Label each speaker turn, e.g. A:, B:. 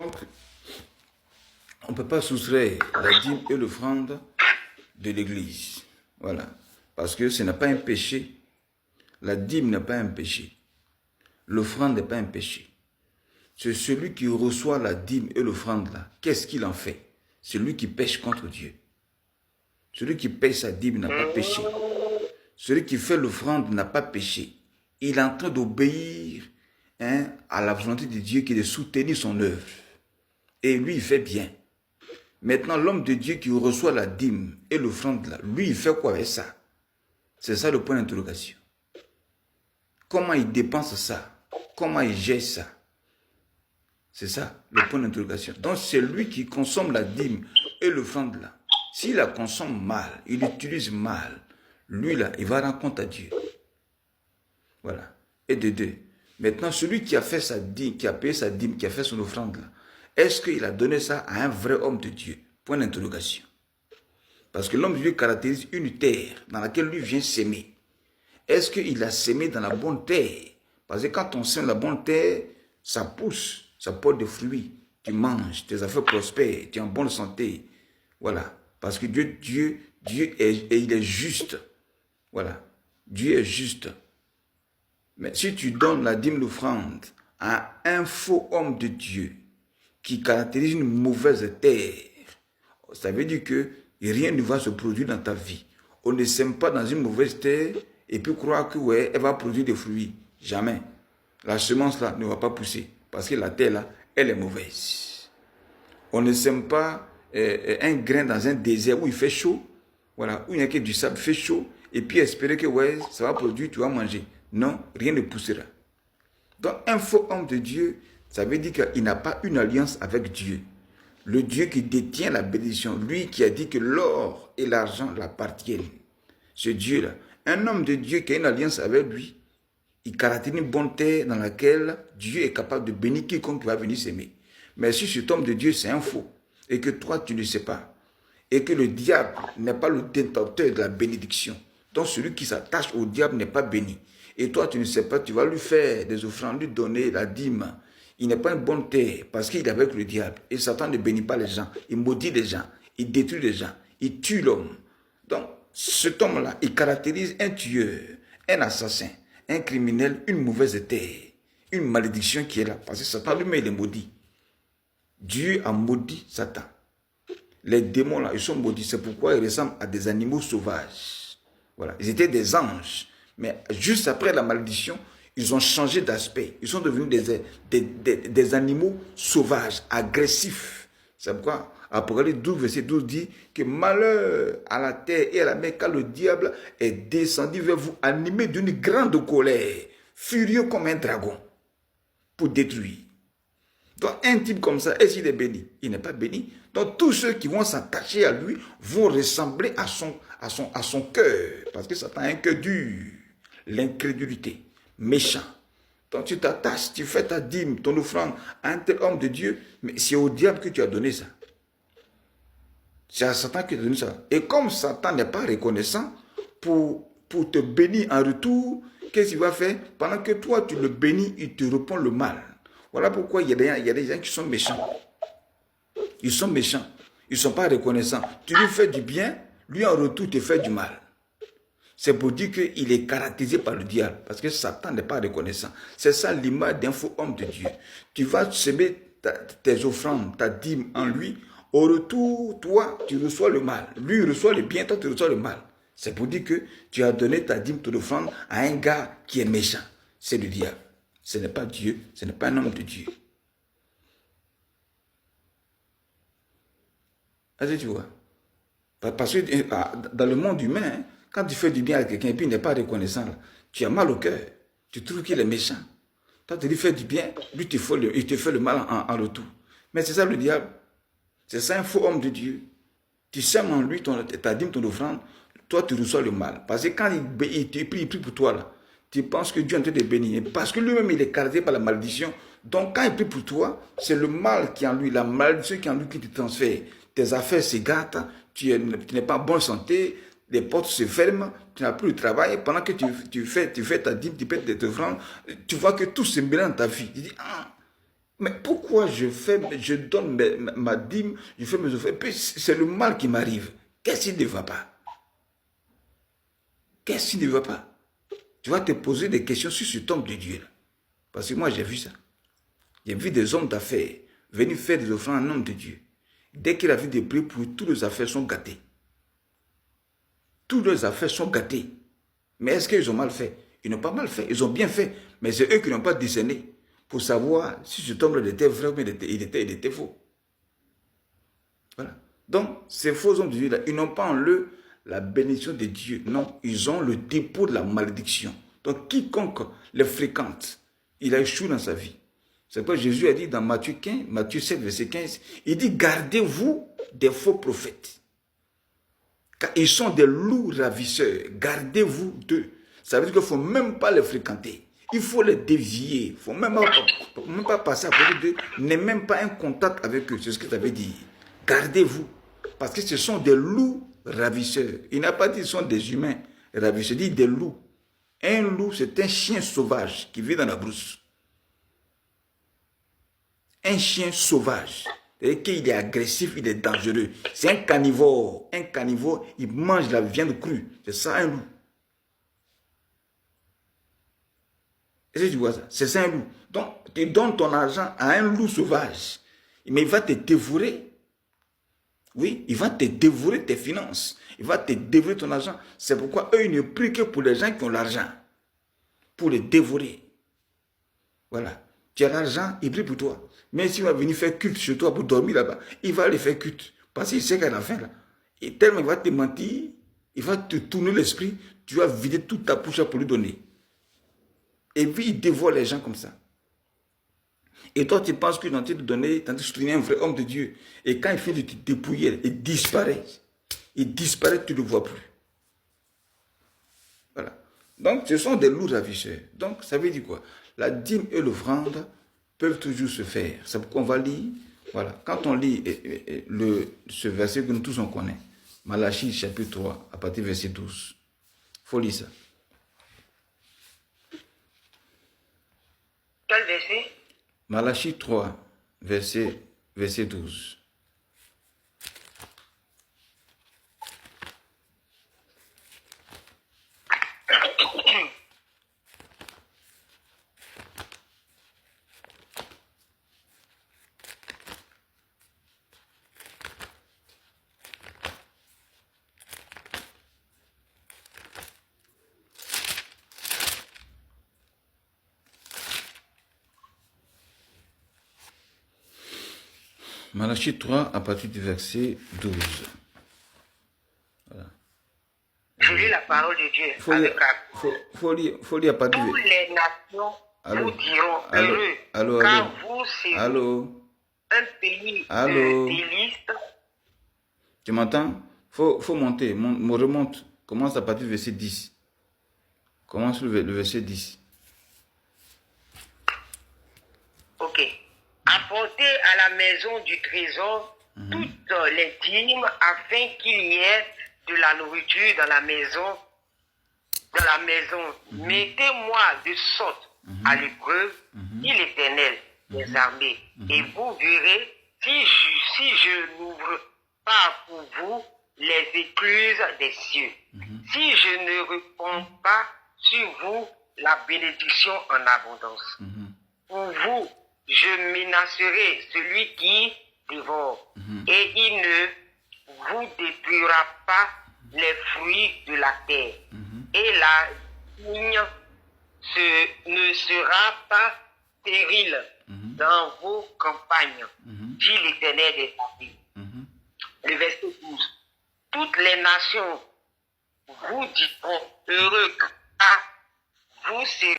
A: Donc, on ne peut pas soustraire la dîme et l'offrande de l'Église. Voilà. Parce que ce n'est pas un péché. La dîme n'est pas un péché. L'offrande n'est pas un péché. C'est celui qui reçoit la dîme et l'offrande là. Qu'est-ce qu'il en fait? Celui qui pêche contre Dieu. Celui qui paie sa dîme n'a pas péché. Celui qui fait l'offrande n'a pas péché. Il est en train d'obéir à la volonté de Dieu qui est de soutenir son œuvre. Et lui, il fait bien. Maintenant, l'homme de Dieu qui reçoit la dîme et l'offrande là, lui, il fait quoi avec ça? C'est ça le point d'interrogation. Comment il dépense ça? Comment il gère ça? C'est ça le point d'interrogation. Donc, c'est lui qui consomme la dîme et l'offrande là. S'il la consomme mal, il l'utilise mal, lui là, il va rendre compte à Dieu. Voilà. Et de deux. Maintenant, celui qui a fait sa dîme, qui a payé sa dîme, qui a fait son offrande là, est-ce qu'il a donné ça à un vrai homme de Dieu? Point d'interrogation. Parce que l'homme de Dieu caractérise une terre dans laquelle lui vient s'aimer. Est-ce qu'il a sémé dans la bonne terre? Parce que quand on sème la bonne terre, ça pousse, ça porte des fruits. Tu manges, tes affaires prospèrent, tu es en bonne santé. Voilà. Parce que Dieu il est juste. Voilà. Dieu est juste. Mais si tu donnes la dîme, l'offrande à un faux homme de Dieu qui caractérise une mauvaise terre, ça veut dire que rien ne va se produire dans ta vie. On ne sème pas dans une mauvaise terre et puis croire que ouais, elle va produire des fruits. Jamais. La semence là ne va pas pousser parce que la terre là, elle est mauvaise. On ne sème pas un grain dans un désert où il fait chaud, voilà, où il n'y a que du sable, il fait chaud, et puis espérer que ouais, ça va produire, tu vas manger. Non, rien ne poussera. Donc un faux homme de Dieu, ça veut dire qu'il n'a pas une alliance avec Dieu. Le Dieu qui détient la bénédiction, lui qui a dit que l'or et l'argent l'appartiennent. Ce Dieu-là, un homme de Dieu qui a une alliance avec lui, il caractérise une bonne terre dans laquelle Dieu est capable de bénir quiconque va venir s'aimer. Mais si cet homme de Dieu, c'est un faux, et que toi, tu ne sais pas, et que le diable n'est pas le détenteur de la bénédiction, donc celui qui s'attache au diable n'est pas béni, et toi, tu ne sais pas, tu vas lui faire des offrandes, lui donner la dîme. Il n'est pas une bonne terre parce qu'il est avec le diable. Et Satan ne bénit pas les gens, il maudit les gens, il détruit les gens, il tue l'homme. Donc, cet homme-là, il caractérise un tueur, un assassin, un criminel, une mauvaise terre, une malédiction qui est là. Parce que Satan lui-même, il est maudit. Dieu a maudit Satan. Les démons là, ils sont maudits. C'est pourquoi ils ressemblent à des animaux sauvages. Voilà. Ils étaient des anges. Mais juste après la malédiction, ils ont changé d'aspect. Ils sont devenus des animaux sauvages, agressifs. C'est pourquoi Apocalypse 12, verset 12 dit que malheur à la terre et à la mer quand le diable est descendu vers vous, animé d'une grande colère, furieux comme un dragon, pour détruire. Donc un type comme ça, est-ce qu'il est béni? Il n'est pas béni. Donc tous ceux qui vont s'attacher à lui vont ressembler à son cœur. Parce que Satan a un cœur dur. L'incrédulité, méchant. Donc tu t'attaches, tu fais ta dîme, ton offrande à un tel homme de Dieu, mais c'est au diable que tu as donné ça. C'est à Satan que tu as donné ça. Et comme Satan n'est pas reconnaissant pour te bénir en retour, qu'est-ce qu'il va faire? Pendant que toi tu le bénis, il te répond le mal. Voilà pourquoi il y a des gens qui sont méchants. Ils sont méchants. Ils ne sont pas reconnaissants. Tu lui fais du bien, lui en retour te fait du mal. C'est pour dire qu'il est caractérisé par le diable. Parce que Satan n'est pas reconnaissant. C'est ça l'image d'un faux homme de Dieu. Tu vas semer tes offrandes, ta dîme en lui. Au retour, toi, tu reçois le mal. Lui, il reçoit le bien, toi, tu reçois le mal. C'est pour dire que tu as donné ta dîme, ton offrande à un gars qui est méchant. C'est le diable. Ce n'est pas Dieu. Ce n'est pas un homme de Dieu. Est-ce que tu vois? Parce que dans le monde humain, quand tu fais du bien à quelqu'un et puis il n'est pas reconnaissant, là, tu as mal au cœur. Tu trouves qu'il est méchant. Toi, tu lui fais du bien, lui, il te fait le mal en retour. Mais c'est ça le diable. C'est ça un faux homme de Dieu. Tu sèmes en lui ta dîme, ton offrande, toi, tu reçois le mal. Parce que quand il prie pour toi, là, tu penses que Dieu est en train de bénir. Parce que lui-même, il est caractérisé par la malédiction. Donc, quand il prie pour toi, c'est le mal qui est en lui, la malédiction qui est en lui qui te transfère. Tes affaires se gâtent, tu n'es pas en bonne santé, les portes se ferment, tu n'as plus de travail. Pendant que tu fais ta dîme, tu paies tes offrandes, tu vois que tout se mélange dans ta vie. Tu dis, ah, Mais pourquoi je donne ma dîme, je fais mes offres, et puis c'est le mal qui m'arrive. Qu'est-ce qui ne va pas? Qu'est-ce qui ne va pas? Tu vas te poser des questions sur cet homme de Dieu. Là. Parce que moi, j'ai vu ça. J'ai vu des hommes d'affaires venir faire des offrandes à un homme de Dieu. Dès qu'il a vu des prix pour toutes les affaires sont gâtées. Toutes leurs affaires sont gâtées. Mais est-ce qu'ils ont mal fait? Ils n'ont pas mal fait. Ils ont bien fait. Mais c'est eux qui n'ont pas discerné pour savoir si cet homme était vrai ou il était faux. Voilà. Donc, ces faux hommes de Dieu, là, ils n'ont pas en eux la bénédiction de Dieu. Non, ils ont le dépôt de la malédiction. Donc, quiconque les fréquente, il a échoué dans sa vie. C'est pourquoi Jésus a dit dans Matthieu 15, Matthieu 7, verset 15, il dit, gardez-vous des faux prophètes. Car ils sont des loups ravisseurs. Gardez-vous d'eux. Ça veut dire qu'il ne faut même pas les fréquenter. Il faut les dévier. Il ne faut même pas passer à côté d'eux. N'aie même pas un contact avec eux. C'est ce que ça veut dire. Gardez-vous. Parce que ce sont des loups ravisseurs. Il n'a pas dit que ce sont des humains ravisseurs. Il dit des loups. Un loup, c'est un chien sauvage qui vit dans la brousse. Un chien sauvage. C'est-à-dire qu'il est agressif, il est dangereux. C'est un carnivore. Un carnivore, il mange la viande crue. C'est ça un loup. Est-ce que tu vois ça? C'est ça un loup. Donc, tu donnes ton argent à un loup sauvage. Mais il va te dévorer. Oui, il va te dévorer tes finances. Il va te dévorer ton argent. C'est pourquoi eux, ils ne prient que pour les gens qui ont l'argent. Pour les dévorer. Voilà. Tu as l'argent, il prie pour toi. Mais s'il va venir faire culte chez toi pour dormir là-bas, il va aller faire culte. Parce qu'il sait qu'à la fin, là, et tellement il va te mentir, il va te tourner l'esprit, tu vas vider toute ta poche pour lui donner. Et puis il dévoile les gens comme ça. Et toi, tu penses qu'il est en train de donner, en train de soutenir un vrai homme de Dieu. Et quand il fait de te dépouiller, il disparaît. Il disparaît, tu ne le vois plus. Voilà. Donc, ce sont des loups ravisseurs. Donc, ça veut dire quoi? La dîme et l'offrande peuvent toujours se faire. C'est pourquoi on va lire. Voilà. Quand on lit ce verset que nous tous on connaît, Malachie chapitre 3, à partir du verset 12. Il faut lire ça.
B: Quel verset?
A: Malachie 3, verset 12. Malachie 3, à partir du verset 12. Voilà.
B: Je lis la parole de Dieu.
A: Faut lire à partir
B: Toutes les nations vous diront heureux,
A: allô,
B: car vous serez un pays de délices.
A: Tu m'entends? Faut monter. Remonte. Commence à partir du verset 10. Commence le verset 10.
B: Ok. Apportez à la maison du trésor toutes les dîmes afin qu'il y ait de la nourriture dans la maison. Mettez-moi de sorte à l'épreuve, dit l'Éternel des armées. Et vous verrez si je n'ouvre pas pour vous les écluses des cieux. Si je ne réponds pas sur vous la bénédiction en abondance. Pour vous, je menacerai celui qui dévore, et il ne vous détruira pas les fruits de la terre. Et la vigne ne sera pas stérile dans vos campagnes, dit l'Éternel des armées. Le verset 12. Toutes les nations vous diront heureux, car vous serez